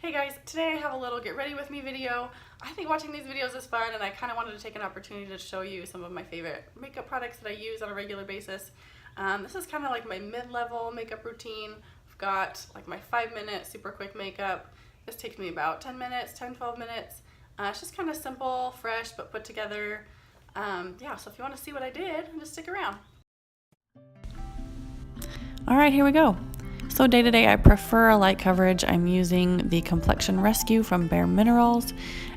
Hey guys, today I have a little get ready with me video. I think watching these videos is fun and I kind of wanted to take an opportunity to show you some of my favorite makeup products that I use on a regular basis. This is kind of like my mid-level makeup routine. I've got like my 5-minute super quick makeup. This takes me about 10 minutes, 10-12 minutes. It's just kind of simple, fresh, but put together. Yeah, so if you want to see what I did, just stick around. All right, here we go. So day to day, I prefer a light coverage. I'm using the Complexion Rescue from Bare Minerals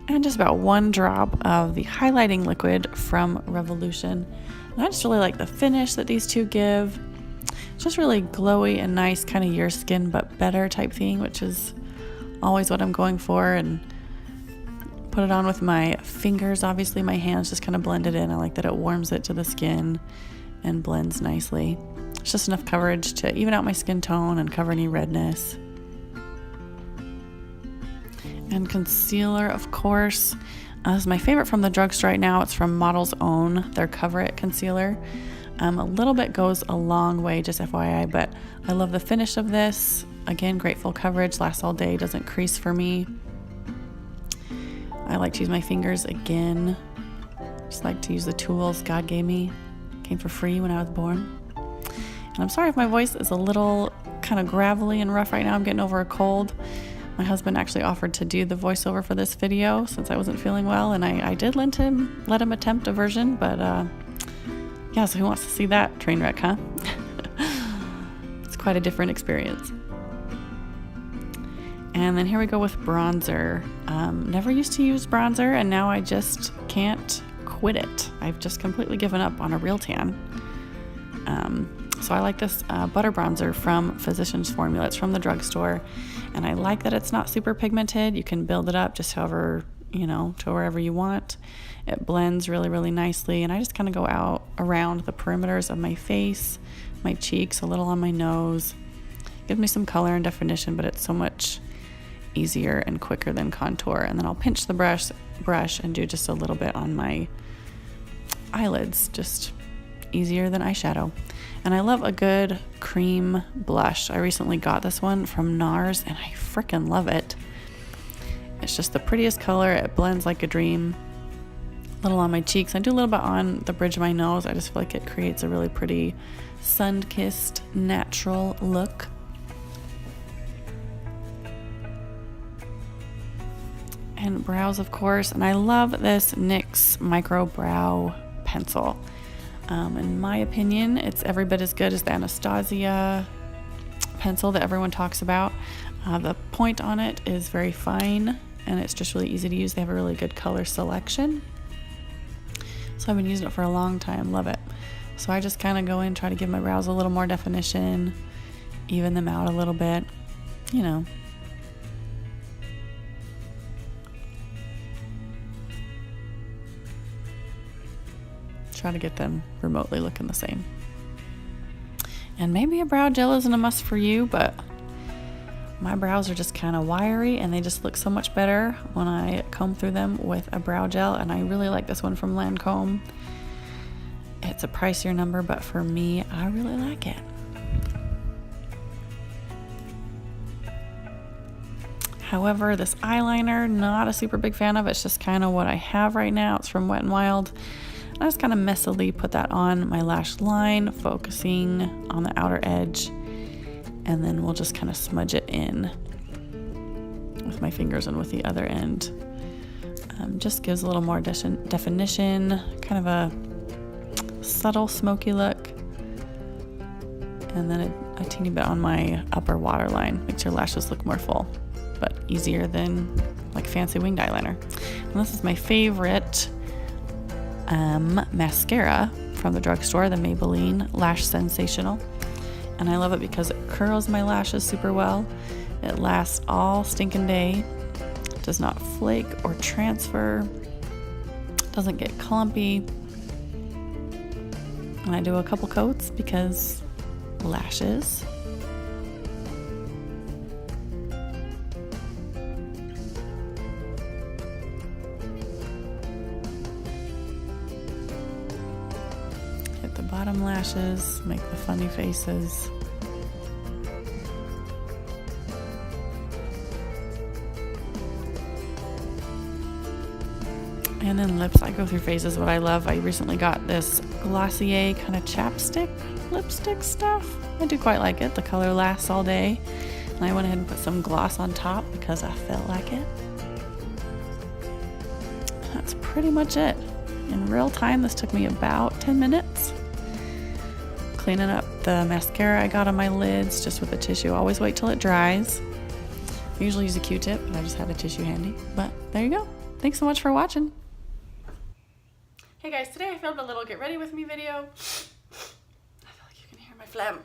and just about 1 drop of the highlighting liquid from Revolution. And I just really like the finish that these two give. It's just really glowy and nice, kind of your skin but better type thing, which is always what I'm going for. And put it on with my fingers. Obviously my hands just kind of blend it in. I like that it warms it to the skin and blends nicely. It's just enough coverage to even out my skin tone and cover any redness. And concealer, of course. This is my favorite from the drugstore right now. It's from Model's Own, their Cover It concealer. A little bit goes a long way, just FYI, but I love the finish of this. Again, great full coverage, lasts all day, doesn't crease for me. I like to use my fingers again. Just like to use the tools God gave me. Came for free when I was born. And I'm sorry if my voice is a little kind of gravelly and rough right now. I'm getting over a cold. My husband actually offered to do the voiceover for this video since I wasn't feeling well, and I did let him attempt a version, but yeah, so who wants to see that train wreck, huh? It's quite a different experience. And then here we go with bronzer. Never used to use bronzer, and now I just can't quit it. I've just completely given up on a real tan. So I like this butter bronzer from Physicians Formula. It's from the drugstore, and I like that it's not super pigmented. You can build it up just however, to wherever you want. It blends really, really nicely, and I just kind of go out around the perimeters of my face, my cheeks, a little on my nose. Gives me some color and definition, but it's so much easier and quicker than contour. And then I'll pinch the brush and do just a little bit on my eyelids, just easier than eyeshadow. And I love a good cream blush. I recently got this one from NARS and I freaking love it. It's just the prettiest color. It blends like a dream. A little on my cheeks. I do a little bit on the bridge of my nose. I just feel like it creates a really pretty sun-kissed natural look. And brows, of course. And I love this NYX Micro Brow Pencil. In my opinion, it's every bit as good as the Anastasia pencil that everyone talks about. The point on it is very fine, and it's just really easy to use. They have a really good color selection. So I've been using it for a long time. Love it. So I just kind of go in, try to give my brows a little more definition, even them out a little bit, Try to get them remotely looking the same. And maybe a brow gel isn't a must for you, but my brows are just kind of wiry and they just look so much better when I comb through them with a brow gel. And I really like this one from Lancome. It's a pricier number, but for me, I really like it. However, this eyeliner, not a super big fan of. It's just kind of what I have right now. It's from Wet n Wild. I just kind of messily put that on my lash line, focusing on the outer edge, and then we'll just kind of smudge it in with my fingers and with the other end. Just gives a little more definition, kind of a subtle smoky look, and then a teeny bit on my upper waterline. Makes your lashes look more full, but easier than like fancy winged eyeliner. And this is my favorite mascara from the drugstore, the Maybelline Lash Sensational. And I love it because it curls my lashes super well. It lasts all stinking day. Does not flake or transfer. Doesn't get clumpy. And I do a couple coats because lashes. The bottom lashes, make the funny faces. And then lips, I go through phases what I love. I recently got this Glossier kind of chapstick lipstick stuff. I do quite like it. The color lasts all day. And I went ahead and put some gloss on top because I felt like it. That's pretty much it. In real time, this took me about 10 minutes. Cleaning up the mascara I got on my lids just with a tissue. Always wait till it dries. I usually use a Q-tip, but I just had a tissue handy. But there you go. Thanks so much for watching. Hey guys, today I filmed a little get ready with me video. I feel like you can hear my phlegm.